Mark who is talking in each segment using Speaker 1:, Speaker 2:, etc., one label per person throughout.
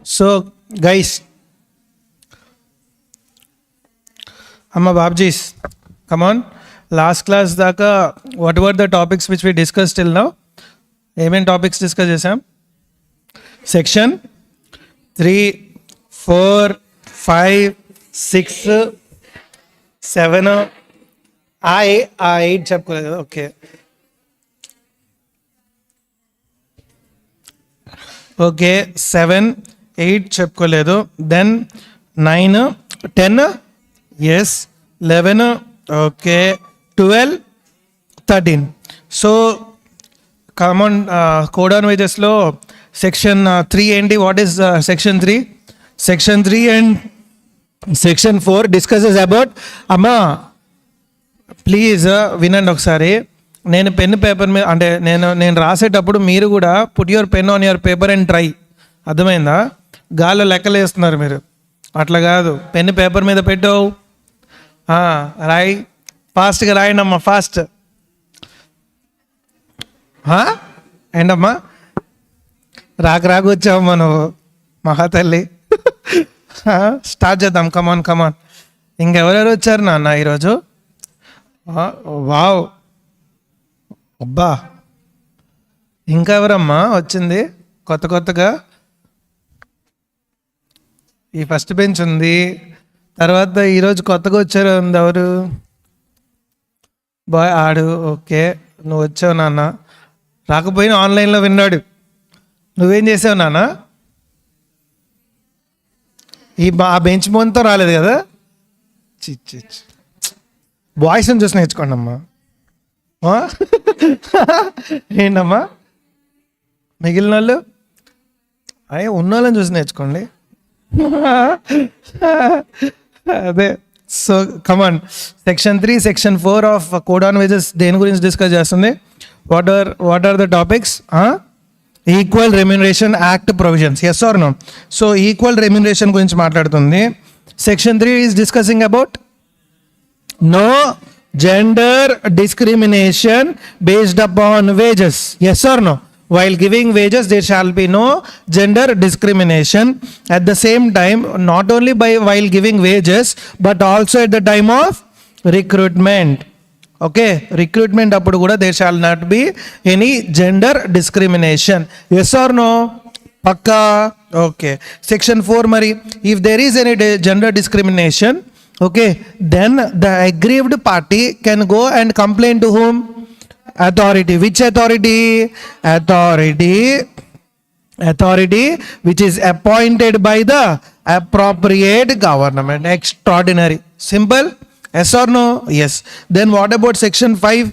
Speaker 1: So, guys, Amma Babjis, come on. Last class, what were the topics which we discussed till now? Amen topics discussed, section 3, 4, 5, 6, 7, I 8 okay. Okay, 7, 8 చెప్పుకోలేదు. Then 9, 10, yes, 11, okay, 12, 13. So, come on, code on wages lo section 3 and what is section 3? Section 3 and section 4 discusses about, amma, please వినండి ఒకసారి. నేను pen paper మీద అంటే నేను రాసేటప్పుడు మీరు కూడా put your pen on your paper and try. అర్థమైందా? గాల్లో లెక్కలు వేస్తున్నారు మీరు, అట్లా కాదు. పెన్ పేపర్ మీద పెట్టావు, రాయి, ఫాస్ట్గా రాయండి అమ్మా, ఫాస్ట్. ఏంటమ్మా రాక వచ్చావమ్మా నువ్వు, మహాతల్లి. స్టార్ట్ చేద్దాం, కమాన్ కమాన్. ఇంకెవరెవరు వచ్చారు నాన్న ఈరోజు? వావ్, అబ్బా, ఇంకా ఎవరమ్మా వచ్చింది కొత్తగా? ఈ ఫస్ట్ బెంచ్ ఉంది, తర్వాత ఈరోజు కొత్తగా వచ్చారు ఎవరు? బాయ్ ఆడు, ఓకే, నువ్వు వచ్చావు నాన్న. రాకపోయినా ఆన్లైన్లో విన్నాడు. నువ్వేం చేసావు నాన్న? ఆ బెంచ్ మొత్తం రాలేదు కదా? బాయ్స్ని చూసి నేర్చుకోండి అమ్మా. ఏంటమ్మా మిగిలిన వాళ్ళు? ఉన్న వాళ్ళని చూసి నేర్చుకోండి. అదే. So come on, section 3, section 4 of code on wages దేని గురించి డిస్కస్ చేస్తుంది? What are the topics? Equal remuneration act provisions, yes are no? So equal remuneration గురించి మాట్లాడుతుంది. Section 3 is discussing about no gender discrimination based upon wages, yes or no? While giving wages there shall be no gender discrimination. At the same time, not only while giving wages but also at the time of recruitment. Okay, recruitment appudu kuda there shall not be any gender discrimination, yes or no? Pakka. Okay, section 4 mari, if there is any gender discrimination, okay, then the aggrieved party can go and complain to whom? Authority. Which authority? Authority which is appointed by the appropriate government. Extraordinary. Simple? Yes or no? Yes. Then what about section 5?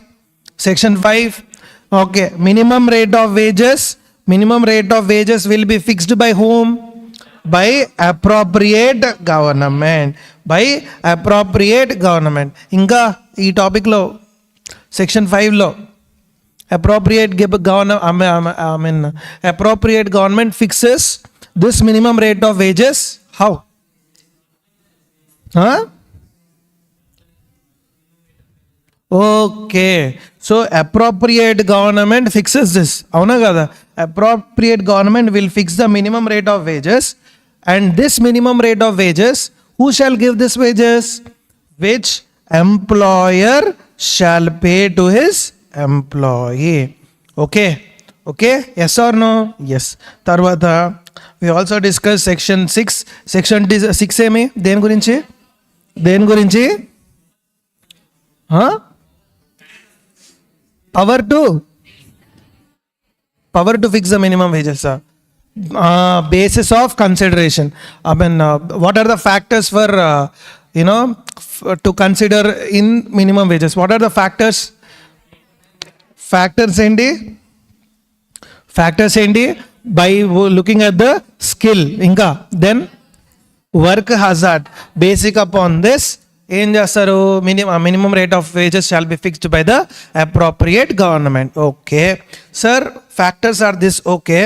Speaker 1: Section 5, okay, minimum rate of wages. Minimum rate of wages will be fixed by whom? By appropriate government. By appropriate government. ఇంకా ఈ టాపిక్లో section 5లో appropriate government fixes this minimum rate of wages. How? Okay, so appropriate government fixes this, అవునా కదా? Appropriate government will fix the minimum rate of wages, and this minimum rate of wages, who shall give this wages? Which employer shall pay to his employee. Okay, yes or no? Yes. Tarvata we also discussed section 6. Section 6 ఏమి? దేని గురించి? power to fix the minimum wages, basis of consideration. I mean, what are the factors for to consider in minimum wages? What are the factors ఏంటి? By looking at the skill, ఇంకా then work hazard. Basic upon this ఏం చేస్తారు? minimum rate of wages shall be fixed by the appropriate government. Okay sir, factors are this. Okay,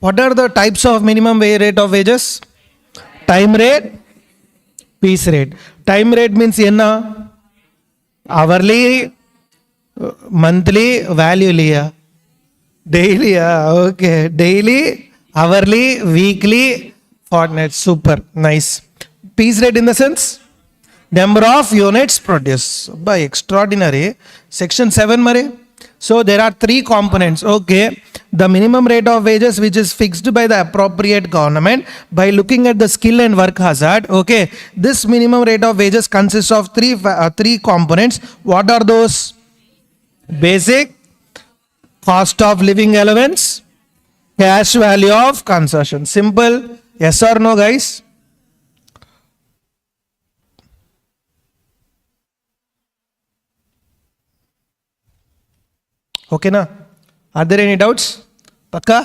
Speaker 1: what are the types of minimum rate of wages? Time rate, piece rate. Time rate means enna? Hourly, monthly, value, daily. Okay, daily, hourly, weekly, Fortnite. Super. Nice. Piece rate in the sense? Number of units produced. By extraordinary. Section 7 Mare. So there are three components. Okay. The minimum rate of wages which is fixed by the appropriate government by looking at the skill and work hazard. Okay. This minimum rate of wages consists of three components. What are those? Basic, cost of living allowance, cash value of concession. Simple. Yes or no, guys? Okay, na? Are there any doubts? Pakka?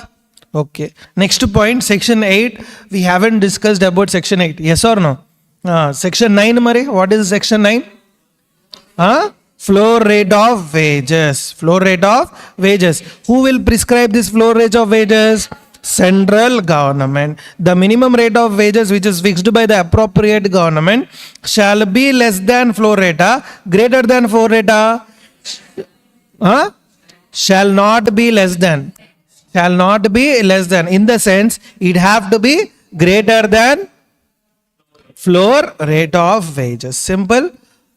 Speaker 1: Okay. Next point, section 8. We haven't discussed about section 8. Yes or no? Section 9, Mari. What is section 9? Floor rate of wages. Floor rate of wages. Who will prescribe this floor rate of wages? Central government. The minimum rate of wages which is fixed by the appropriate government shall be less than floor rate, greater than floor rate, shall not be less than. Shall not be less than. In the sense, it have to be greater than floor rate of wages. Simple.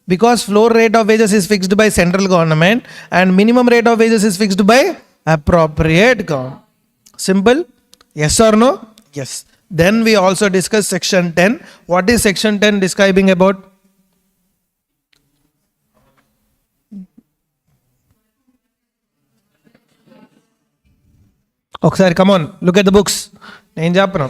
Speaker 1: Because floor rate of wages is fixed by central government and minimum rate of wages is fixed by appropriate government. Simple. Yes or no? Yes. Then we also discuss section 10. What is section 10 describing about? ఒకసారి come on, look at the books. నేను చెప్పను.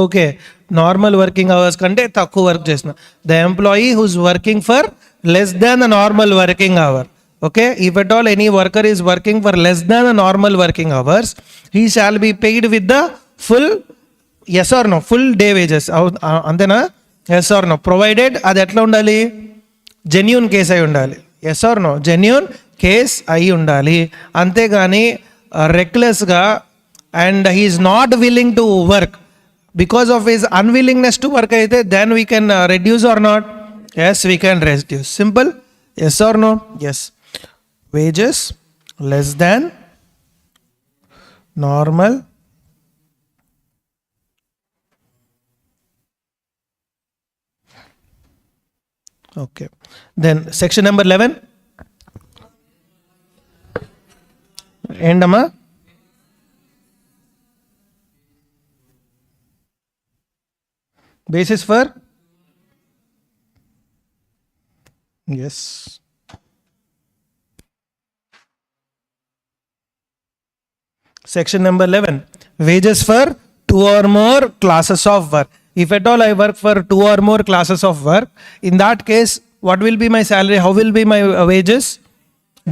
Speaker 1: Okay, normal working hours కంటే తక్కువ work చేసిన the employee who's working for less than the normal working hour. Okay, if at all any worker is working for less than the normal working hours, he shall be paid with the full, yes or no, full day wages. అంతేనా? Yes are no. Provided అది ఎట్లా ఉండాలి? Genuine case అయి ఉండాలి. Yes are no? Genuine case అయి ఉండాలి. అంతేగాని రెక్లెస్గా and he is not willing to work because of his unwillingness to work అయితే then we can reduce or not? Yes, we can reduce. Simple. Yes are no? Yes. Wages less than normal okay. Then section number 11 endama basis for yes. Section number 11, wages for 2 or more classes of work. If at all I work for 2 or more classes of work, in that case, what will be my salary? How will be my wages?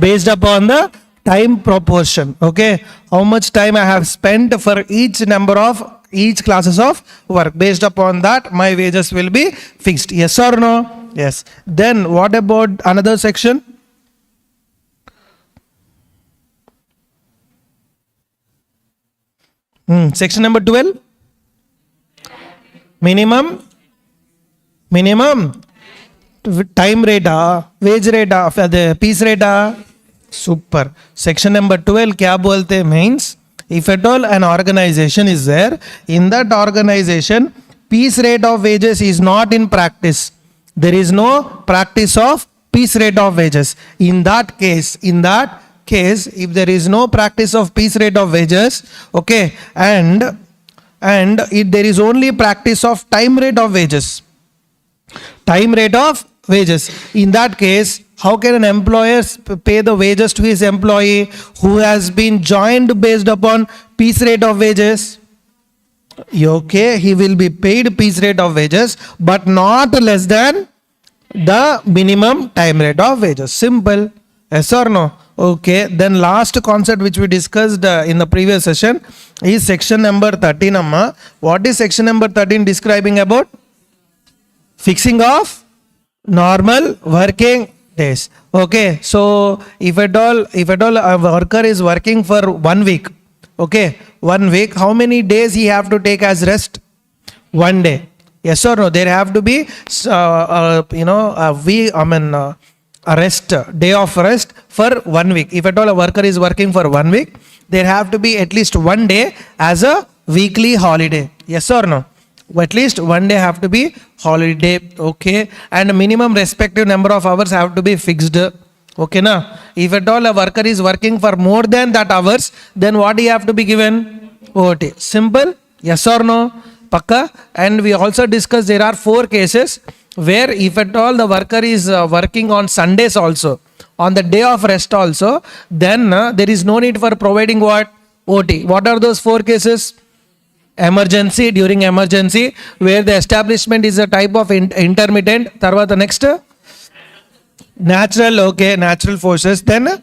Speaker 1: Based upon the time proportion. Okay, how much time I have spent for each number of each classes of work. Based upon that, my wages will be fixed. Yes or no? Yes. Then what about another section? Section number 12, minimum time rate, wage rate, piece rate. Super. Section number 12 kya bolte means if at all an organization is there, in that organization piece rate of wages is not in practice. There is no practice of piece rate of wages. In that case, if there is no practice of piece rate of wages, okay, and if there is only practice of time rate of wages, in that case, how can an employer pay the wages to his employee who has been joined based upon piece rate of wages? Okay, he will be paid piece rate of wages but not less than the minimum time rate of wages. Simple. Yes or no? Okay, then last concept which we discussed in the previous session is section number 13. Amma, what is section number 13 describing about? Fixing of normal working days. Okay, so if at all a worker is working for 1 week, okay, 1 week, how many days he have to take as rest? 1 day. Yes or no? There have to be a rest, day of rest for 1 week. If at all a worker is working for 1 week, there have to be at least one day as a weekly holiday. Yes or no? At least one day have to be holiday. Okay. And minimum respective number of hours have to be fixed. Okay na? If at all a worker is working for more than that hours, then what he have to be given? OT. Simple? Yes or no? Pakka. And we also discussed there are 4 cases where if at all the worker is working on Sundays also, on the day of rest also, then there is no need for providing what? OT. What are those 4 cases? Emergency, during emergency, where the establishment is a type of intermittent. Tarvata next, natural, okay, natural forces. Then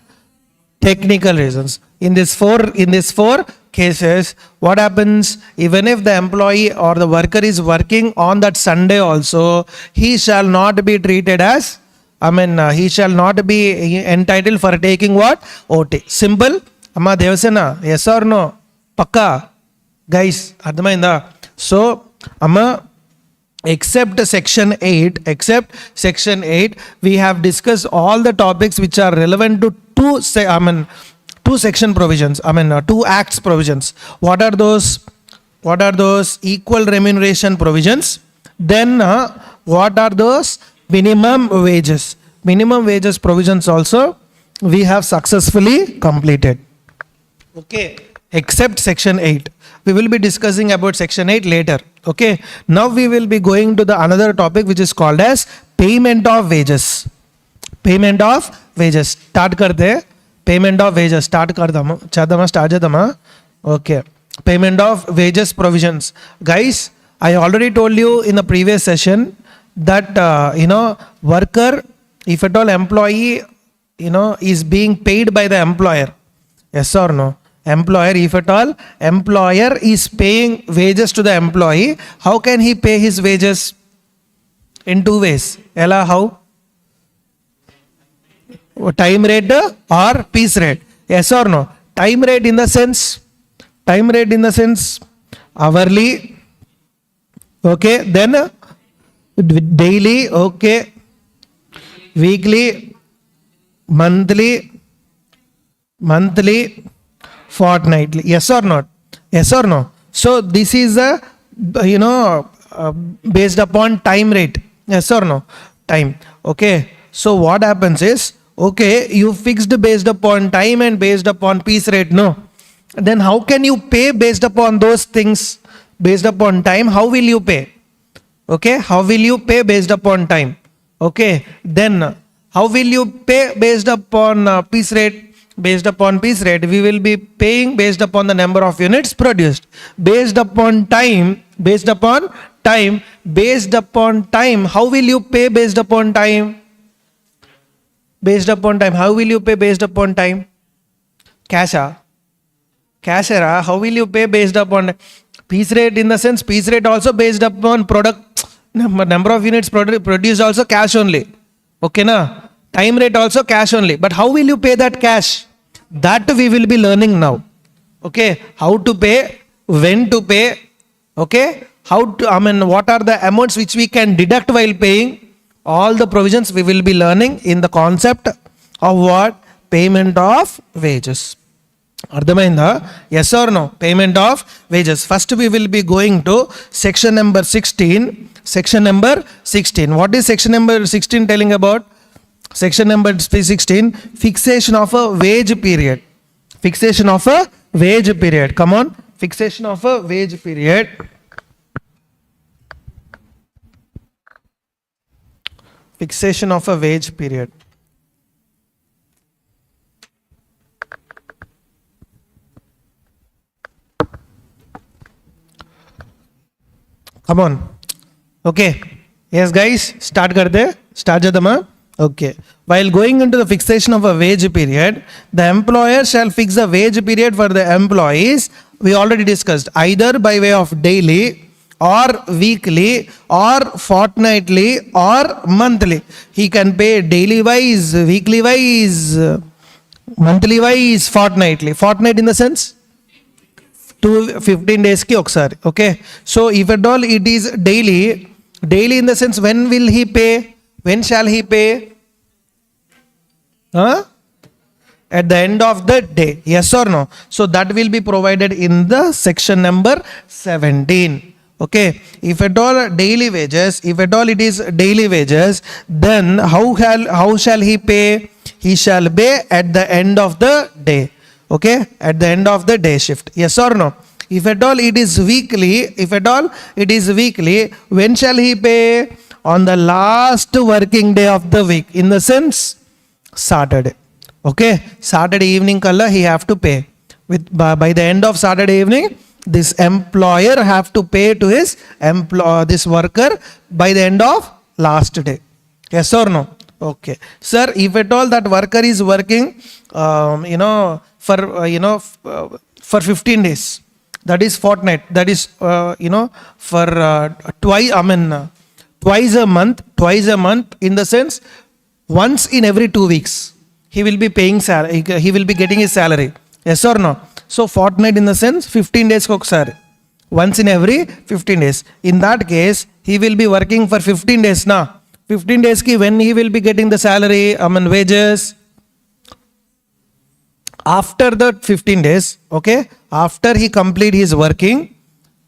Speaker 1: technical reasons. In this four cases, what happens? Even if the employee or the worker is working on that Sunday also, he shall not be treated as, he shall not be entitled for taking what? OT. Simple? Amma Devasena, yes or no? Pakka? Guys, ardhamainda? So, Amma, except section 8, we have discussed all the topics which are relevant to two section provisions, 2 acts provisions. What are those? Equal remuneration provisions. Then what are those? Minimum wages. Minimum wages provisions also we have successfully completed. Okay, except section 8. We will be discussing about section 8 later. Okay, now we will be going to the another topic which is called as payment of wages. Payment of wages. Start karte. Payment of wages. Start chadama. Okay. Payment of wages provisions. Guys, I already told you in the previous session that worker, if at all employee is being paid by the employer. Yes or no? Employer, if at all employer is paying wages to the employee, how can he pay his wages? In 2 ways. Ella, how? Time rate or piece rate? Yes or no? Time rate in the sense hourly. Okay, then daily. Okay, weekly, monthly, fortnightly. Yes or not? Yes or no? So this is a based upon time rate. Yes or no? Time. Okay. So what happens is, okay, you fixed based upon time and based upon piece rate. No. Then how can you pay based upon those things? Based upon time, how will you pay? Okay. How will you pay based upon time? Okay. Then how will you pay based upon piece rate? Based upon piece rate, we will be paying based upon the number of units produced. Based upon time, how will you pay based upon time? Based upon time, how will you pay based upon time? Cashier, how will you pay based upon piece rate? In the sense, piece rate also based upon product, number of units produced also cash only. Okay na? Time rate also cash only. But how will you pay that cash? That we will be learning now. Okay. How to pay, when to pay. Okay. What are the amounts which we can deduct while paying. All the provisions we will be learning in the concept of what? Payment of wages. Ardhamainda? Yes or no? Payment of wages. First we will be going to section number 16. Section number 16. What is section number 16 telling about? Section number 16, fixation of a wage period. Fixation of a wage period. Come on. Fixation of a wage period. Fixation of a wage period. Come on. Okay. Yes guys, start karte. Start jadama. Okay. While going into the fixation of a wage period, the employer shall fix a wage period for the employees. We already discussed either by way of daily or weekly or fortnightly or monthly. He can pay daily wise, weekly wise, monthly wise, fortnightly. Fortnight in the sense 15 days ki oksari. Okay. So if at all it is daily in the sense when will he pay? When shall he pay? Huh? At the end of the day. Yes or no? So that will be provided in the section number 17. Okay. If at all daily wages, if at all it is daily wages, then how shall he pay? He shall pay at the end of the day. Okay. At the end of the day shift. Yes or no? If at all it is weekly, when shall he pay? On the last working day of the week. In the sense, Saturday. Okay, Saturday evening kalla he have to pay. By the end of Saturday evening, this employer have to pay to his this worker by the end of last day. Yes or no? Okay, sir. If at all that worker is working, for 15 days, that is fortnight. That is for twice a month. In the sense, once in every 2 weeks. He will be paying salary, he will be getting his salary. Yes or no? So fortnight in the sense 15 days kokosari. Once in every 15 days. In that case, he will be working for 15 days now. 15 days ki when he will be getting the salary, wages. After the 15 days, okay, after he complete his working,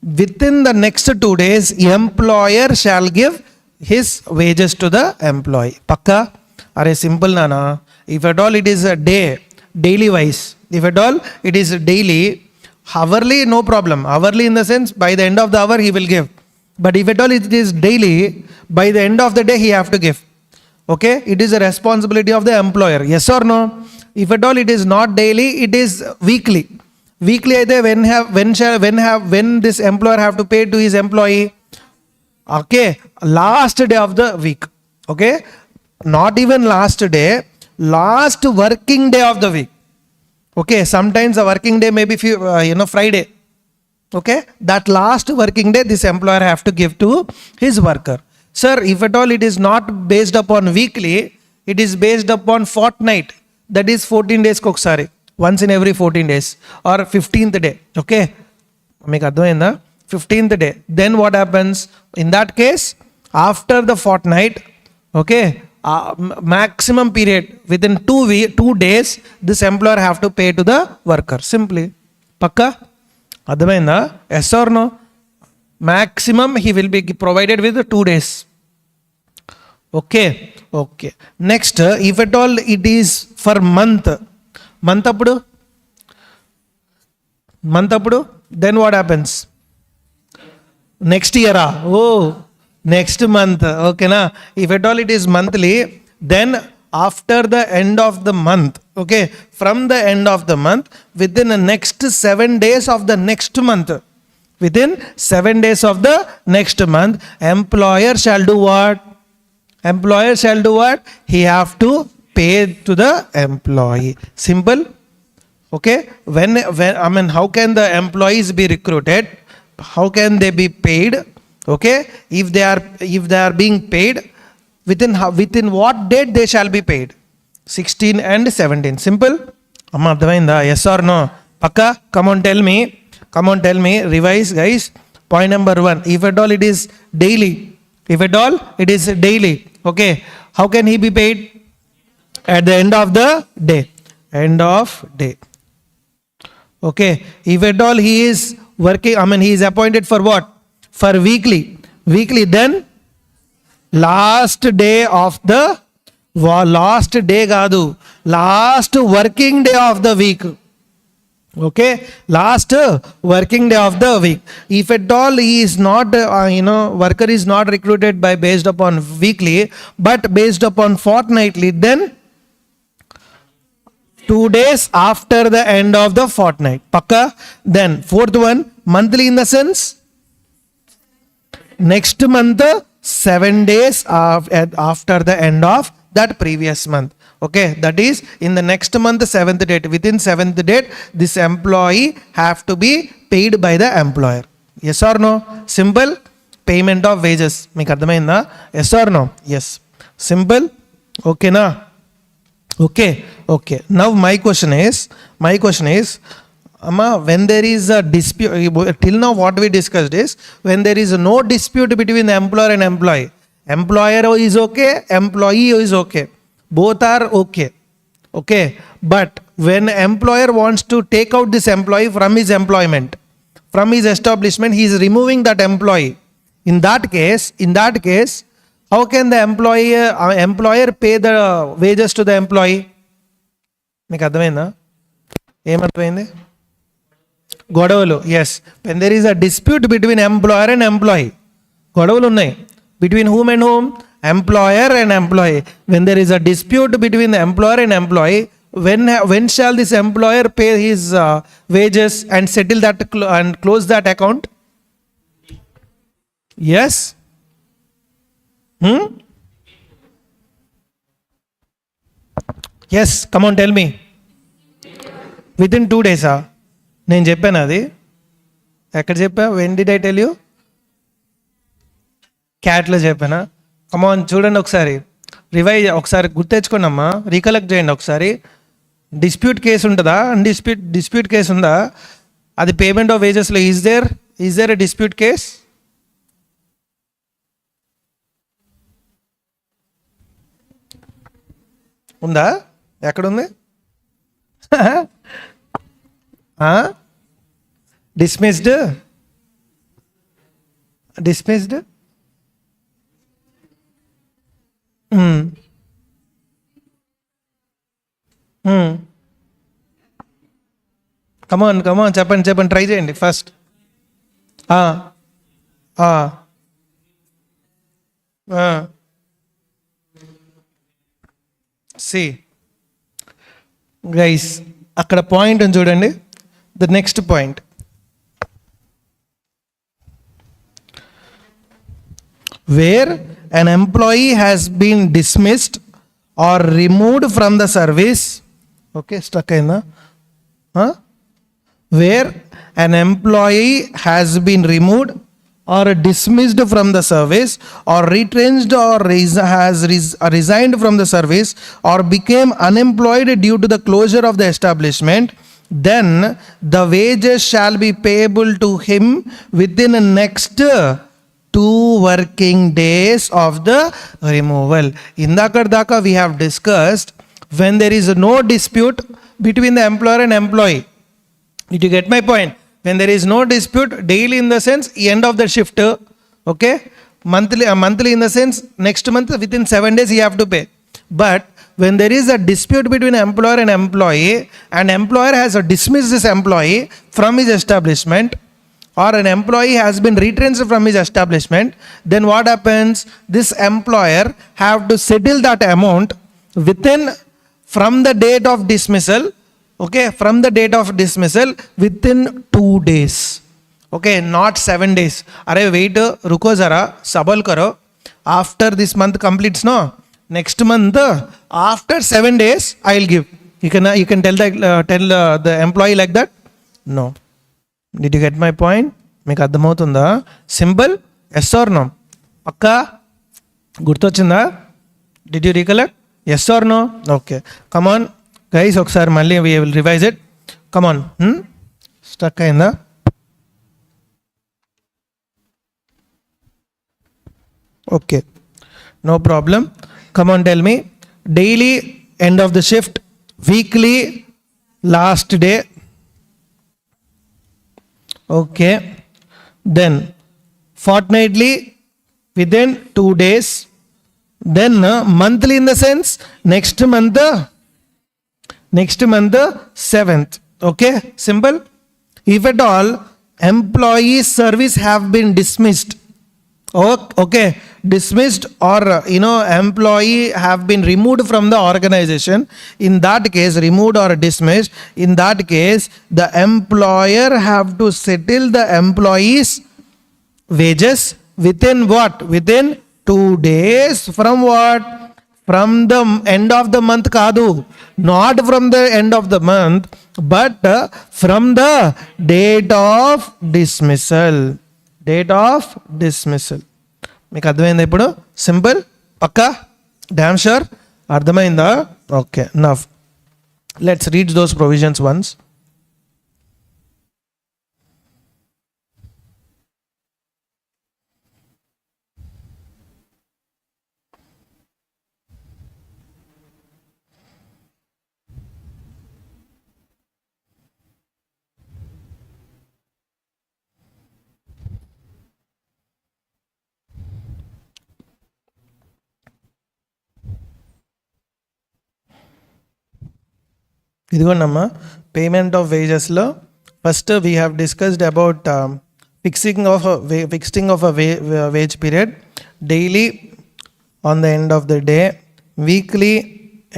Speaker 1: within the next 2 days, employer shall give his wages to the employee. Pakka? Are simple nana. If at all it is a daily wise, if at all it is daily, hourly, no problem. Hourly in the sense, by the end of the hour he will give. But if at all it is daily, by the end of the day he have to give. Okay, it is a responsibility of the employer. Yes or no? If at all it is not daily, it is weekly. Weekly, when this employer have to pay to his employee? Okay, last day of the week. Okay, not even last day. Last working day of the week. Okay, sometimes the working day may be Friday. Okay, that last working day this employer have to give to his worker. Sir, if at all it is not based upon weekly, it is based upon fortnight. That is 14 days koksari. Once in every 14 days or 15th day. Okay, 15th day. Then what happens? In that case, after the fortnight, okay, maximum period within 2 days, this employer have to pay to the worker. Simply. Pakka? Adamainda? Yes or no? Maximum he will be provided with 2 days. Okay. Okay. Next, if at all it is for month appudu, then what happens? Next year. Oh, next month. Okay na? If at all it is monthly, then after the end of the month, okay, from the end of the month, within the next 7 days of the next month, within 7 days of the next month, employer shall do what? Employer shall do what? He have to pay to the employee. Simple. Okay. How can the employees be recruited? How can they be paid? Okay. If they are being paid, within what date they shall be paid? 16 and 17. Simple. Amma ardhamainda? Yes or no? Pakka? Come on, tell me. Revise, guys. Point number 1. If at all it is daily. Okay. How can he be paid? At the end of the day. End of day. Okay. If at all he is working, he is appointed for what? For weekly. Then last day of the last working day of the week. Okay, last working day of the week. If at all he is not, worker is not recruited based upon weekly, but based upon fortnightly, then 2 days after the end of the fortnight. Pakka. Then fourth one, monthly in the sense, next month, 7 days after the end of that previous month. Okay, that is in the next month, 7th date. Within 7th date, this employee have to be paid by the employer. Yes or no? Simple. Payment of wages. Meeku ardhamainda? Yes or no? Yes. Simple. Okay na? Okay. Now my question is, when there is a dispute, till now what we discussed is, when there is no dispute between the employer and employee, employer is okay, employee is okay, both are okay. Okay, but when employer wants to take out this employee from his employment, from his establishment, he is removing that employee. In that case, how can the employer pay the wages to the employee? మీకు అర్థమైందా? ఏమర్థమైంది? గొడవలు. Yes, when there is a dispute between employer and employee, గొడవలు ఉన్నాయి. Between whom and whom? Employer and employee. When there is a dispute between the employer and employee, when shall this employer pay his wages and settle that and close that account? Yes. Yes, come on, tell me. Within 2 days. నేను చెప్పాను అది. ఎక్కడ చెప్పా? When did I tell you? క్యాట్లో చెప్పానా? Come on చూడండి ఒకసారి, revise ఒకసారి గుర్తెచ్చుకోండి అమ్మా, రీకలెక్ట్ చేయండి ఒకసారి. డిస్ప్యూట్ కేసు ఉంటుందా? డిస్ప్యూట్ కేసు ఉందా? అది పేమెంట్ ఆఫ్ వేజెస్లో is there a dispute case? ఉందా? ఎక్కడుంది? డిస్మిస్డ్. కమాన్ చెప్పండి, ట్రై చేయండి ఫస్ట్. సి గైస్, అక్కడ పాయింట్ చూడండి, the next point. Where an employee has been dismissed or removed from the service. Okay, stuck అయిందా? Where an employee has been removed or dismissed from the service or retrenched or has resigned from the service or became unemployed due to the closure of the establishment, then the wages shall be payable to him within the next 2 working days of the removal. Indakadaka we have discussed when there is no dispute between the employer and employee. Did you get my point? When there is no dispute, daily in the sense end of the shift, okay, monthly in the sense next month within 7 days you have to pay. But when there is a dispute between employer and employee, and employer has dismissed this employee from his establishment, or an employee has been retrenched from his establishment, then what happens? This employer have to settle that amount from the date of dismissal. Okay, from the date of dismissal within 2 days. Okay, not 7 days. Arey wait, ruko zara, sabal karo. After this month completes, no, next month after 7 days I will give. You can tell the employee like that? No. Did you get my point? మీకు అర్థమవుతుందా? Simple. Yes are no? పక్కా గుర్తొచ్చిందా? Did you recollect? Yes are no? Okay, come on guys, ఒకసారి మళ్ళీ we will revise it. Come on. Stuck అయిందా? Okay, no problem. Come on, tell me. Daily end of the shift, weekly last day. Okay, then fortnightly within 2 days, then monthly in the sense next month 7th. Okay, simple. If at all employee service have been dismissed, okay, dismissed or employee have been removed from the organization, in that case, removed or dismissed, in that case the employer have to settle the employee's wages within what? Within 2 days from what? From the end of the month kaadu, not from the end of the month, but from the date of dismissal. మీకు అర్థమైందా ఇప్పుడు? Simple, పక్కా, damn sure, అర్థమైందా? Okay, now let's read those provisions once. ఇదిగోండమ్మా payment of వేజెస్లో first we have discussed about fixing of a wage period, daily on the end of the day, weekly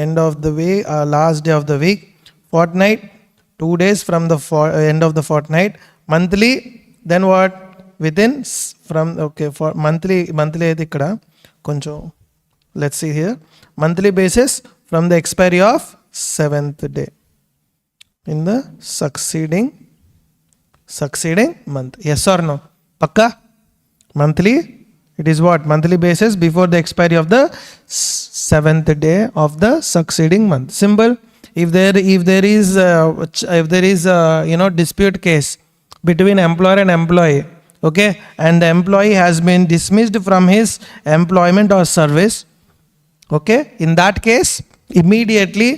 Speaker 1: end of the week, last day of the week, fortnight 2 days from the end of the fortnight, monthly, then what, within from okay for monthly అయితే ఇక్కడ కొంచెం let's see here, monthly basis from the expiry of 7th day in the succeeding month. Yes or no? Pakka? Monthly, it is what, monthly basis before the expiry of the 7th day of the succeeding month. Simple. If there is dispute case between employer and employee, okay, and the employee has been dismissed from his employment or service, okay, in that case immediately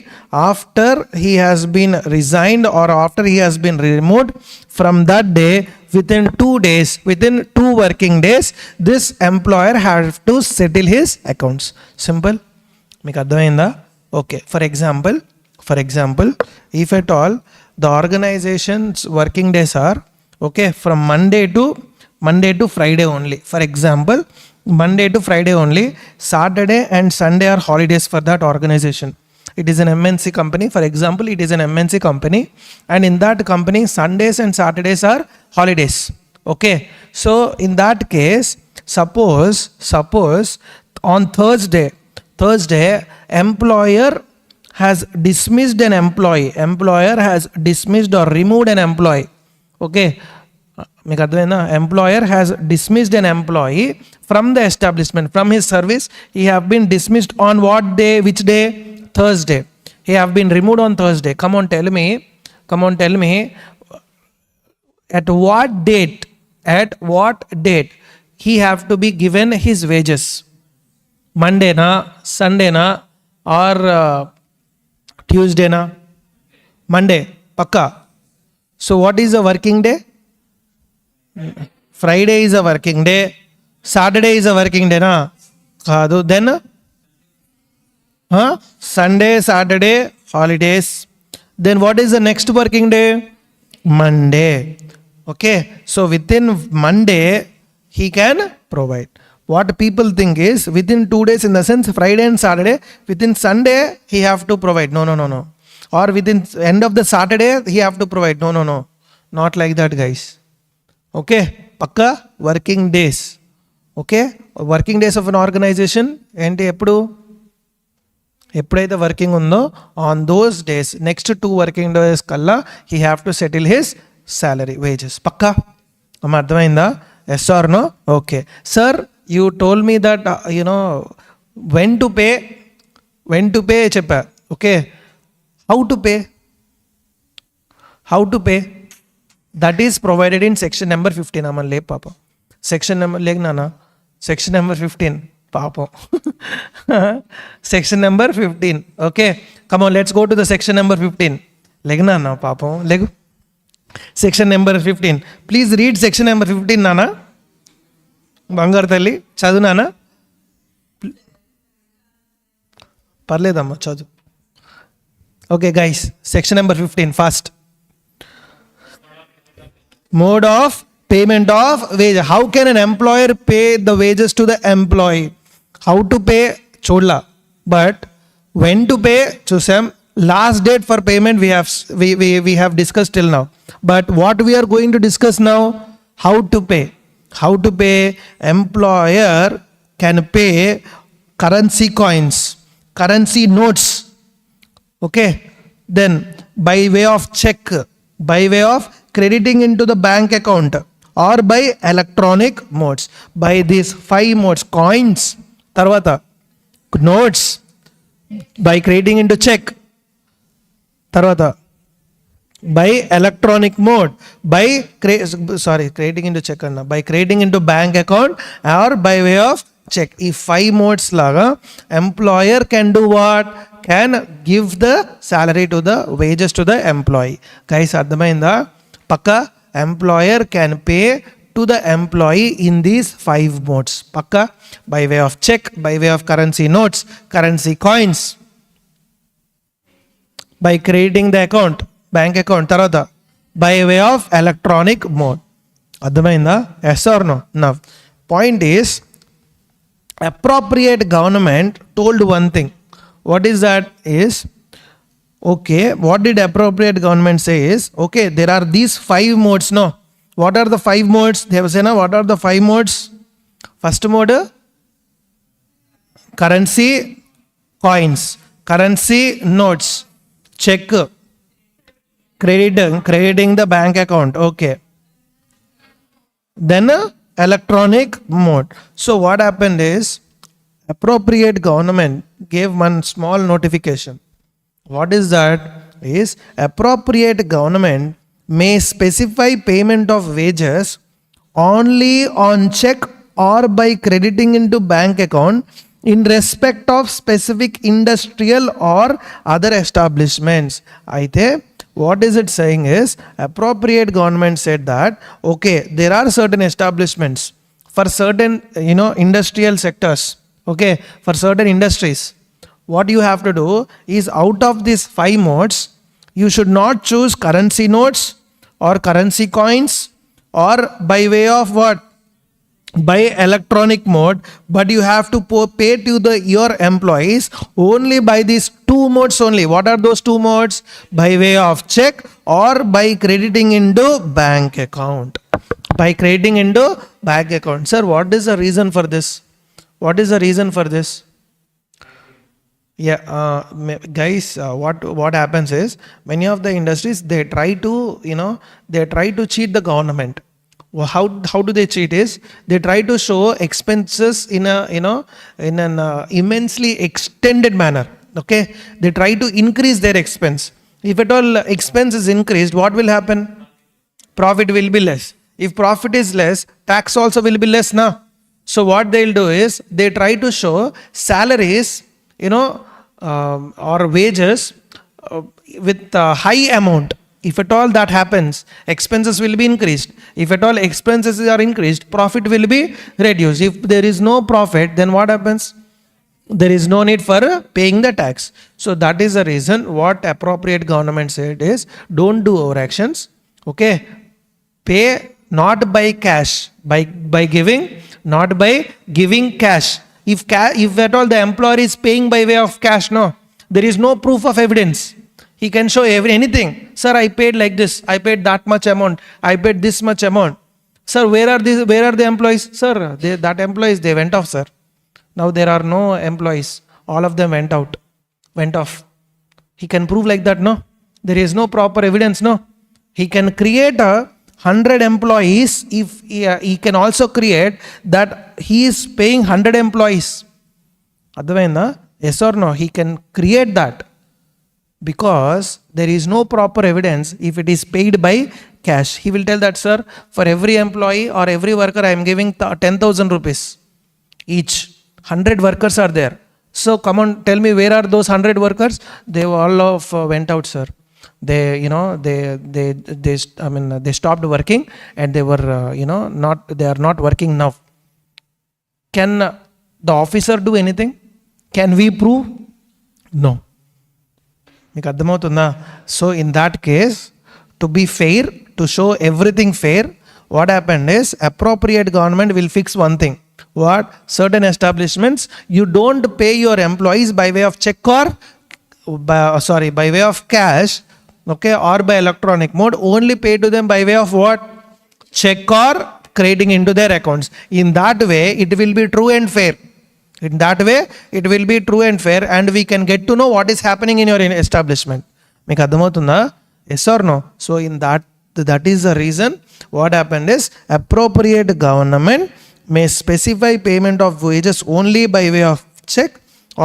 Speaker 1: after he has been resigned or after he has been removed from that day, within 2 days, within 2 working days, this employer has to settle his accounts. Simple. మీకు అర్థమైందా? Okay, for example if at all the organization's working days are okay from Monday to Friday only, for example Monday to Friday only, Saturday and Sunday are holidays for that organization. It is an MNC company, for example, it is an MNC company, and in that company Sundays and Saturdays are holidays. Okay, so in that case, suppose on Thursday employer has dismissed an employee, has dismissed or removed an employee. Okay, మీకు అర్థమైందా? Employer has dismissed an employee from the establishment, from his service. He have been dismissed on what day? Which day? Thursday. He have been removed on Thursday. Come on, tell me at what date he have to be given his wages? Monday na, Sunday na, or Tuesday na? Monday, pakka. So what is a working day? Friday is a working day, Saturday is a working day na? Kaadu. Then Sunday, Saturday, holidays. Then what is the next working day? Monday. Okay, so within Monday he can provide. What people think is within 2 days, in the sense Friday and Saturday, within Sunday he have to provide. No. Or within end of the Saturday he have to provide. No. Not like that, guys. Okay, pakka working days. Okay, working days of an organization ఏంటి ఎప్పుడైతే working ఉందో on those days, next 2 working days కల్లా he have to settle his salary, wages. పక్కా అమ్మ అర్థమైందా? ఎస్ are no? Okay sir, you told me that when to pay చెప్పా. Okay, how to pay that is provided in section number 15. అమ్మ లే పాప, section number లేక నాన్న, సెక్షన్ నెంబర్ 15 పాపం. Section number 15. Okay, come on, let's go to the section number 15. లెగ్ నాన్న పాపం, లెగు. Section number 15, please read section number 15 నాన్న. బంగారు తల్లి చదువు నాన్న. పర్లేదమ్మా చదువు. Okay guys, section number 15 fast. Mode of payment of wage. How can an employer pay the wages to the employee? How to pay chodla, but when to pay chusam. Last date for payment we have discussed till now, but what we are going to discuss now, how to pay. Employer can pay currency coins, currency notes. Okay, then by way of check, by way of crediting into the bank account, or by electronic modes. By these 5 modes, coins, tarvata notes, by crediting into check, tarvata by electronic mode, by crediting into check anna, by crediting into bank account, or by way of check. Ee 5 modes laga employer can do what? Can give the salary to the wages to the employee. Guys, ardhamainda? Pakka employer can pay to the employee in these 5 modes. Pakka, by way of check, by way of currency notes, currency coins. by creating the account, bank account tarvata by way of electronic mode. అర్థమైందా? Yes or no? Now point is, appropriate government told one thing. What is that? Is okay, what did appropriate government say is, okay, there are these 5 modes. No, what are the 5 modes? They have said, now what are the 5 modes? First mode, currency coins, currency notes, check, crediting the bank account. Okay, then electronic mode. So what happened is, appropriate government gave one small notification. What is that? Is appropriate government may specify payment of wages only on check or by crediting into bank account in respect of specific industrial or other establishments. Aithe what is it saying is, appropriate government said that okay, there are certain establishments for certain industrial sectors, okay, for certain industries. What you have to do is, out of these 5 modes, you should not choose currency notes or currency coins or by way of what, by electronic mode, but you have to pay to your employees only by these 2 modes only. What are those 2 modes? By way of check or by crediting into bank account. By crediting into bank account. Sir, what is the reason for this? What is the reason for this? Yeah, guys, what happens is, many of the industries, they try to cheat the government. How do they cheat? Is they try to show expenses in a in an immensely extended manner. Okay, they try to increase their expense. If at all expense is increased, what will happen? Profit will be less. If profit is less, tax also will be less now. So what they'll do is, they try to show salaries, or wages with a high amount. If at all that happens, expenses will be increased. If at all expenses are increased, profit will be reduced. If there is no profit, then what happens? There is no need for paying the tax. So that is the reason what appropriate government said is, don't do overactions. Okay, pay not by cash, by giving, not by giving cash. If at all the employer is paying by way of cash, no, there is no proof of evidence. He can show anything. Sir, I paid like this. I paid that much amount. I paid this much amount. Sir, where are the employees? Sir, that employees, they went off, sir. Now there are no employees. All of them went off. He can prove like that, no? There is no proper evidence, no? He can create 100 employees. If he can also create that he is paying 100 employees. Yes or no? He can create that, because there is no proper evidence. If it is paid by cash, he will tell that, sir, for every employee or every worker I am giving 10,000 rupees each. 100 workers are there. So come on, tell me, where are those 100 workers? They all went out, sir. They they stopped working, and they were they are not working now. Can the officer do anything? Can we prove? No. మీకు అర్థమవుతుందా? So in that case, to be fair, to show everything fair, what happened is, appropriate government will fix one thing. What? Certain establishments, you don't pay your employees by way of check or by way of cash, okay, or by electronic mode. Only pay to them by way of what? Check or crediting into their accounts. In that way, it will be true and fair. In that way, it will be true and fair, and we can get to know what is happening in your establishment. మీకు అర్థమవుతుందా? Yes or no? So in that is the reason what happened is, appropriate government may specify payment of wages only by way of check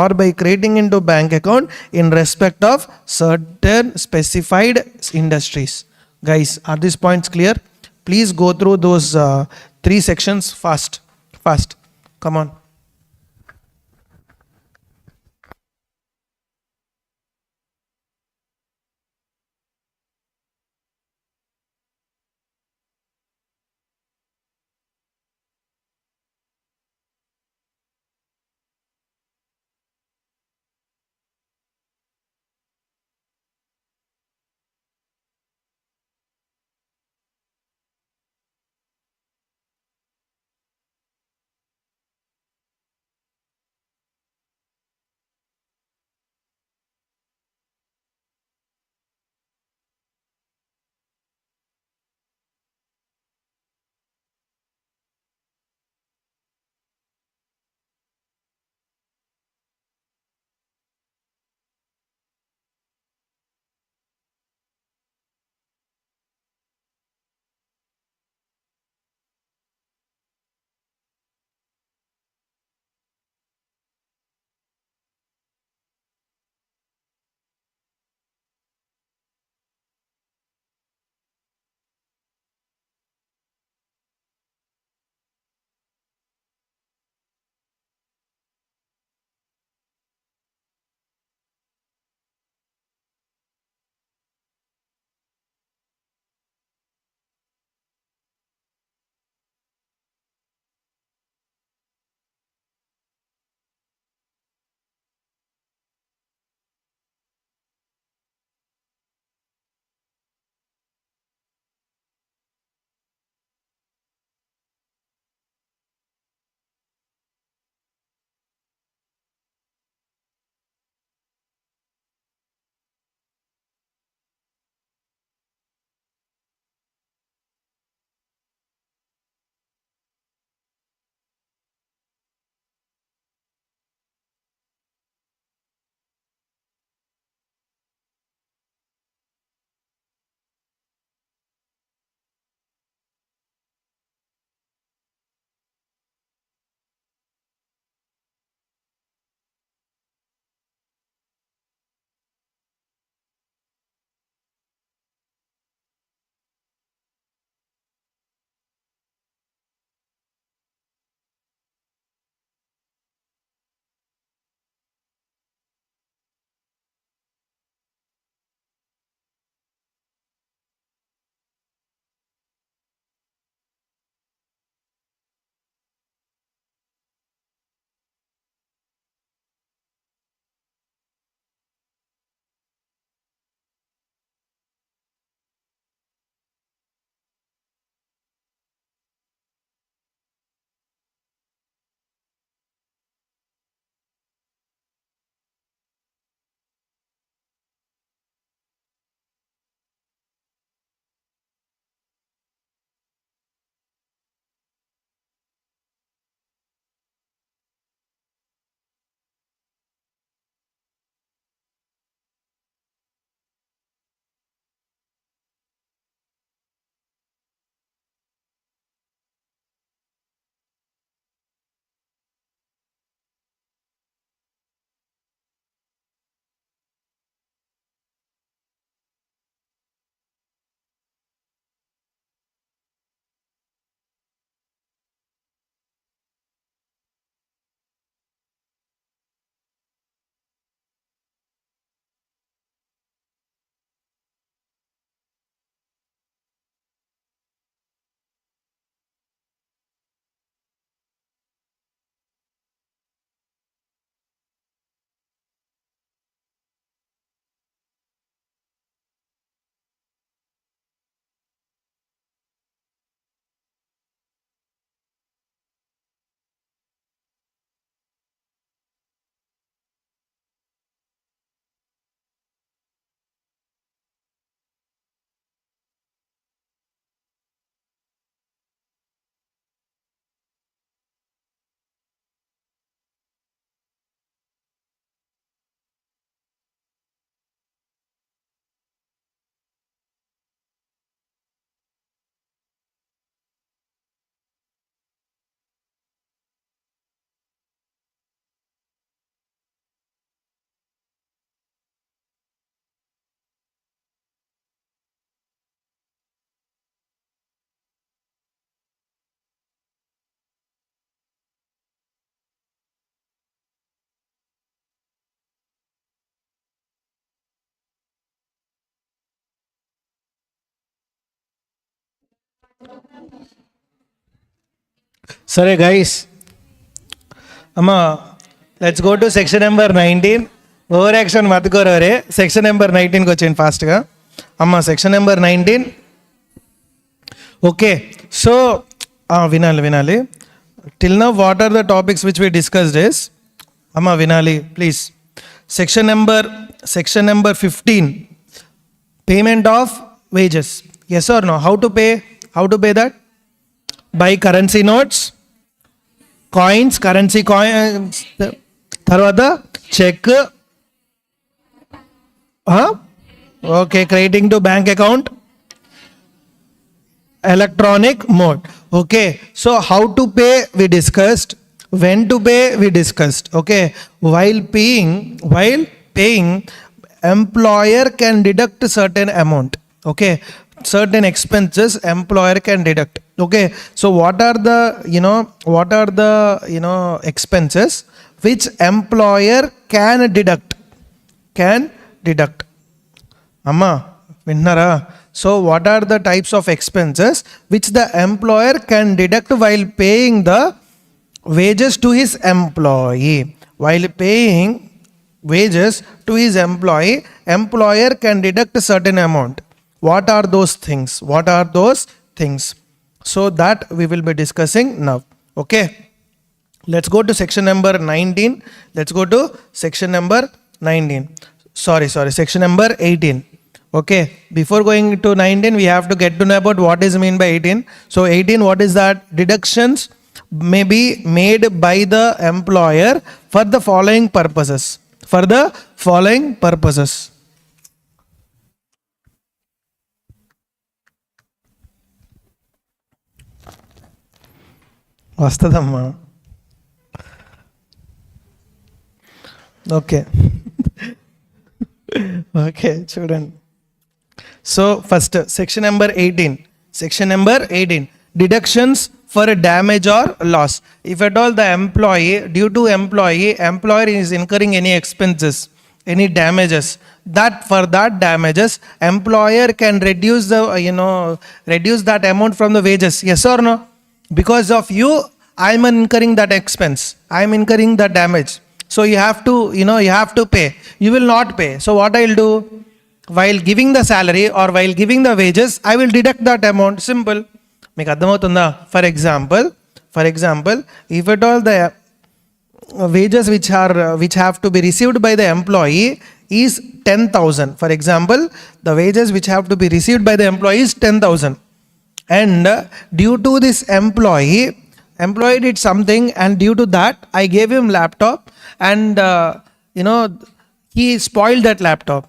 Speaker 1: or by crediting into bank account in respect of certain specified industries. Guys, are these points clear? Please go through those 3 sections fast. Come on. Sorry guys. Amma, let's go to section number 19. Overaction matkorare. Section number 19 go change fast ga. Amma, section number 19. Okay. So, vinali. Till now, what are the topics which we discussed is? Amma, vinali, please. Section number 15. Payment of wages. Yes or no? How to pay? How to pay that? By currency notes, coins, currency coins, tarvata check. Okay, crediting to bank account, electronic mode. Okay, so how to pay we discussed, when to pay we discussed. Okay, while paying, employer can deduct certain amount. Okay, certain expenses employer can deduct. Okay, so what are the expenses which employer can deduct? Amma, vinnara. So what are the types of expenses which the employer can deduct while paying the wages to his employee? While paying wages to his employee, employer can deduct a certain amount. What are those things? So that we will be discussing now. Okay. Let's go to section number 19. Section number 18. Okay. Before going to 19, we have to get to know about what is meant by 18. So 18, what is that? Deductions may be made by the employer for the following purposes. వస్తుందమ్మా. Okay okay చూడండి. So first section number 18 deductions for a damage or loss. If at all the employer is incurring any expenses, any damages, that for that damages employer can reduce that amount from the wages. Yes or no? Because of you, I am incurring that expense, I am incurring that damage, so you have to pay. You will not pay, so what I will do? While giving the salary or while giving the wages, I will deduct that amount. Simple. Meeku ardhamautunda? For example, if at all the wages which have to be received by the employee is 10,000. For example, the wages which have to be received by the employee is 10,000. And due to this employee did something, and due to that I gave him laptop, and he spoiled that laptop,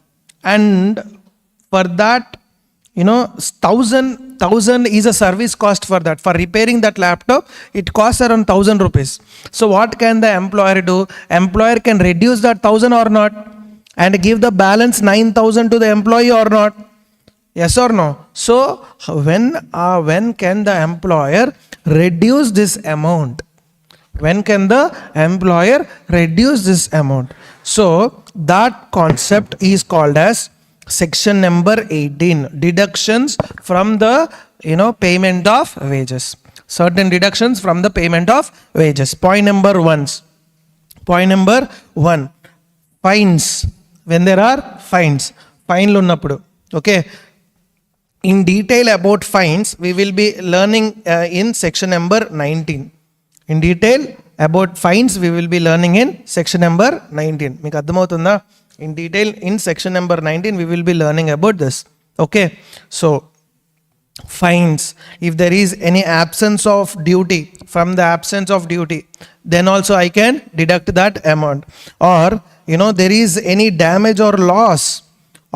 Speaker 1: and for that 1,000 is a service cost for that. For repairing that laptop, it costs around 1,000 rupees. So what can the employer do? Employer can reduce that 1,000 or not, and give the balance 9,000 to the employee or not. Yes or no? So when can the employer reduce this amount? When can the employer reduce this amount? So that concept is called as section number 18, deductions from the payment of wages. Certain deductions from the payment of wages. Point number 1, fines. When there are fines, fine lu unnappudu. Okay. In detail about fines, we will be learning in section number 19. In detail about fines, we will be learning in section number 19. Meeku ardhamautunda? In detail in section number 19, we will be learning about this. Okay. So, fines. If there is any absence of duty, from the absence of duty, then also I can deduct that amount. Or, there is any damage or loss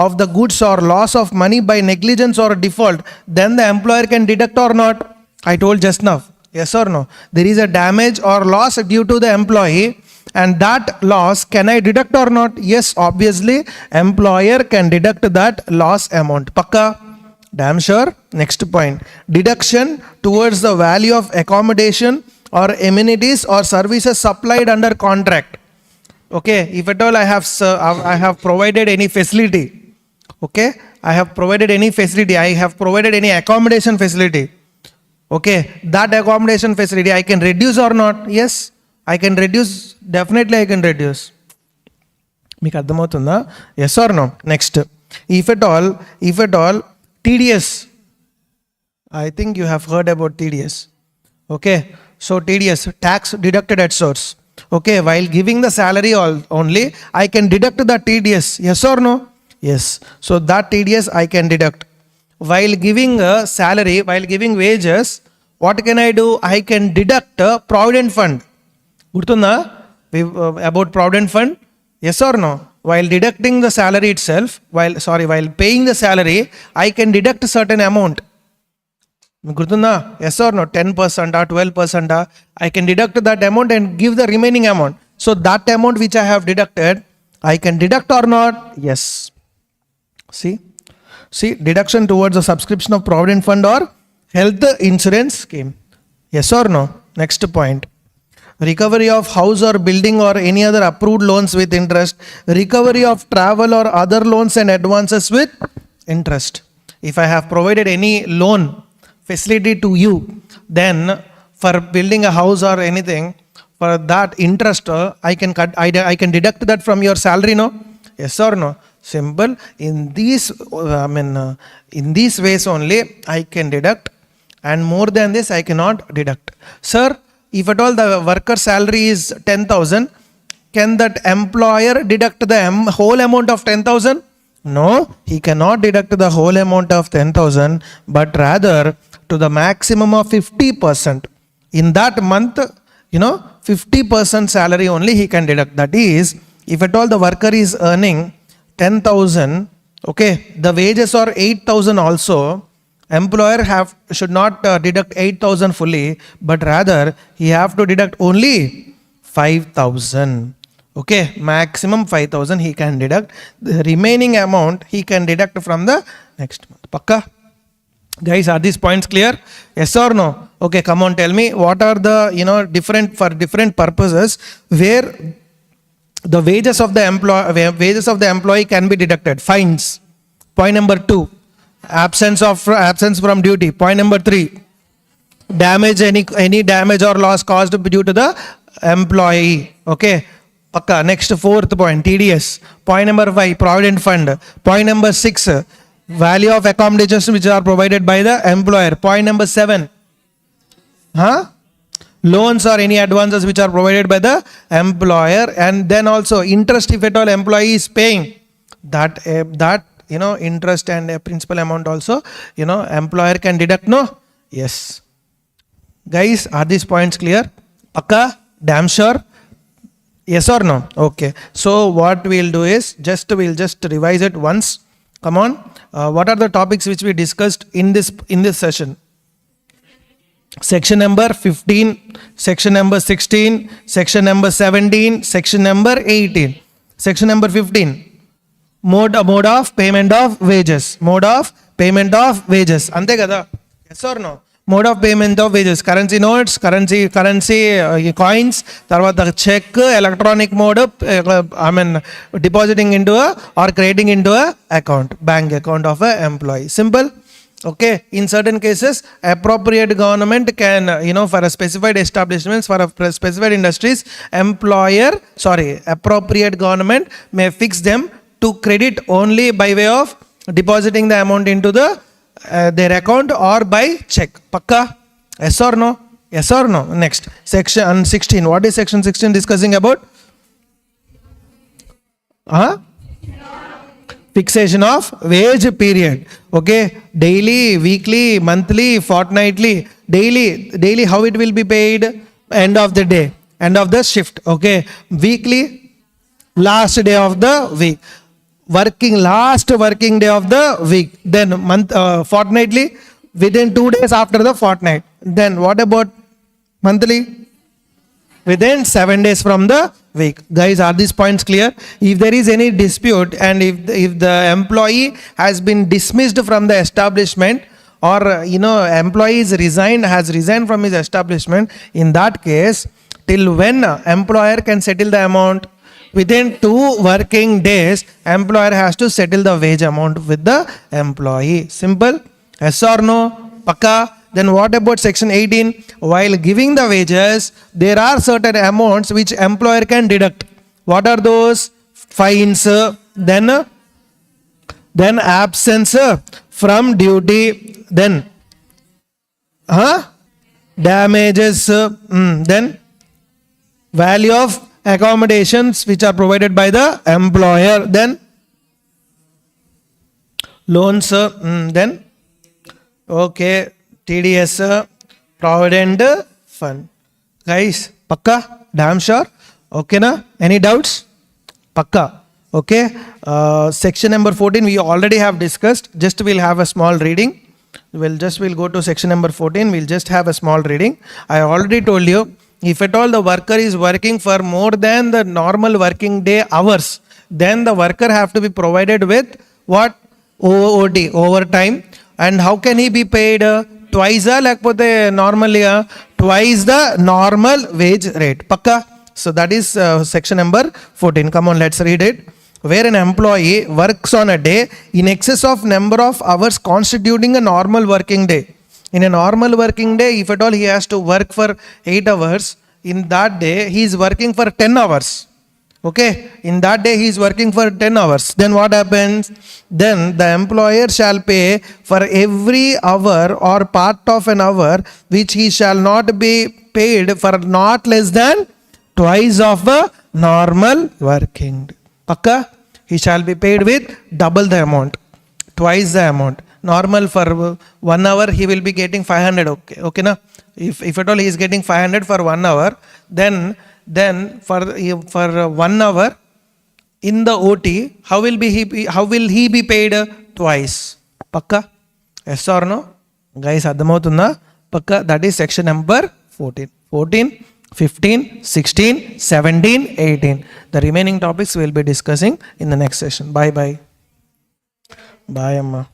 Speaker 1: of the goods or loss of money by negligence or default, then the employer can deduct or not? I told just now. Yes or no? There is a damage or loss due to the employee, and that loss, can I deduct or not? Yes, obviously employer can deduct that loss amount. Pakka? Damn sure. Next point, deduction towards the value of accommodation or amenities or services supplied under contract. Okay, if at all I have provided any facility, okay, I have provided any accommodation facility, Okay, that accommodation facility I can reduce or not? Yes, I can reduce. Definitely I can reduce. మీకు అర్థమవుతుందా? Yes or no? Next, if at all TDS, I think you have heard about TDS. Okay, so TDS, tax deducted at source. Okay, while giving the salary only I can deduct the TDS. Yes or no? Yes, so that TDS I can deduct. While giving a salary, while giving wages, what can I do? I can deduct a provident fund. Gurtunda about provident fund? Yes or no? While deducting the salary itself, while paying the salary, I can deduct a certain amount. Gurtunda? Yes or no? 10% or 12%, I can deduct that amount and give the remaining amount. So that amount which I have deducted, I can deduct or not? Yes. See, deduction towards the subscription of provident fund or health insurance scheme. Yes or no? Next point. Recovery of house or building or any other approved loans with interest. Recovery of travel or other loans and advances with interest. If I have provided any loan facility to you, then for building a house or anything, for that interest, I can deduct that from your salary, no? Yes or no? Simple. In these ways only I can deduct, and more than this I cannot deduct. Sir, if at all the worker salary is 10,000, can that employer deduct the whole amount of 10,000? No, he cannot deduct the whole amount of 10,000, but rather to the maximum of 50%. In that month, 50% salary only he can deduct. That is, if at all the worker is earning 10,000, okay, the wages are 8,000 also, employer should not deduct 8,000 fully, but rather he have to deduct only 5,000. Okay, maximum 5,000 he can deduct. The remaining amount he can deduct from the next month. Pakka? Guys, are these points clear? Yes or no? Okay, come on, tell me what are the different purposes where the wages of the employee can be deducted. Fines. Point number 2. Absence from duty. Point number 3. Damage, any damage or loss caused due to the employee. Okay. Pakka. Next, 4th point, TDS. Point number 5, provident fund. Point number 6, value of accommodations which are provided by the employer. Point number 7, loans or any advances which are provided by the employer, and then also interest if at all employee is paying. That interest and principal amount also, employer can deduct, no? Yes. Guys, are these points clear? Pakka? Damn sure? Yes or no? Okay. So what we'll do is we'll just revise it once. Come on. What are the topics which we discussed in this session? Section number 15, section number 16, section number 17, section number 18. Section number 15. Mode of payment of wages. Mode of payment of wages. Ante kada? Yes or no? Mode of payment of wages. Currency notes, currency coins, tarvata check, electronic mode, depositing into or creating into a account, bank account of a employee. Simple. Okay, in certain cases appropriate government can, for a specified establishments, for a specified industries, appropriate government may fix them to credit only by way of depositing the amount into their account or by check. Pakka? Yes or no? Yes or no? Next, section 16. What is section 16 discussing about? Fixation of wage period. Okay, daily, weekly, monthly, fortnightly, daily how it will be paid? End of the day, end of the shift. Okay, weekly, last day of the week. Last working day of the week. Then fortnightly, within 2 days after the fortnight. Then what about monthly? Within 7 days from the week. Guys, are these points clear? If there is any dispute and if the employee has been dismissed from the establishment, or employee has resigned from his establishment, in that case, till when employer can settle the amount? Within 2 working days, employer has to settle the wage amount with the employee. Simple. Yes or no? Pakka? Then what about section 18? While giving the wages, there are certain amounts which employer can deduct. What are those? Fines, then absence from duty, then damages, then value of accommodations which are provided by the employer, then loans, then okay, TDS, provident fund. Guys, pakka? Damn sure? Okay na? Any doubts? Pakka. Okay. Section number 14 we already have discussed. Just we'll have a small reading. We'll go to section number 14. We'll just have a small reading. I already told you, if at all the worker is working for more than the normal working day hours, then the worker have to be provided with what? OOT, overtime. And how can he be paid? Twice normally twice the normal wage rate. Pakka? So that is section number 14. Come on, let's read it. Where an employee works on a day in excess of number of hours constituting a normal working day. In a normal working day, if at all he has to work for 8 hours, in that day he is working for 10 hours. Okay, in that day he is working for 10 hours. Then what happens? Then the employer shall pay for every hour or part of an hour which he shall not be paid for not less than twice of a normal working day. Pakka? He shall be paid with double the amount, twice the amount. Normal for 1 hour he will be getting 500. Okay na? If at all he is getting 500 for 1 hour, then for 1 hour in the OT, how will he be paid? Twice. Pakka? Yes or no? Guys, adhamautunda? Pakka? That is section number 14. 14, 15, 16, 17, 18. The remaining topics we will be discussing in the next session. Bye bye. Bye, Amma.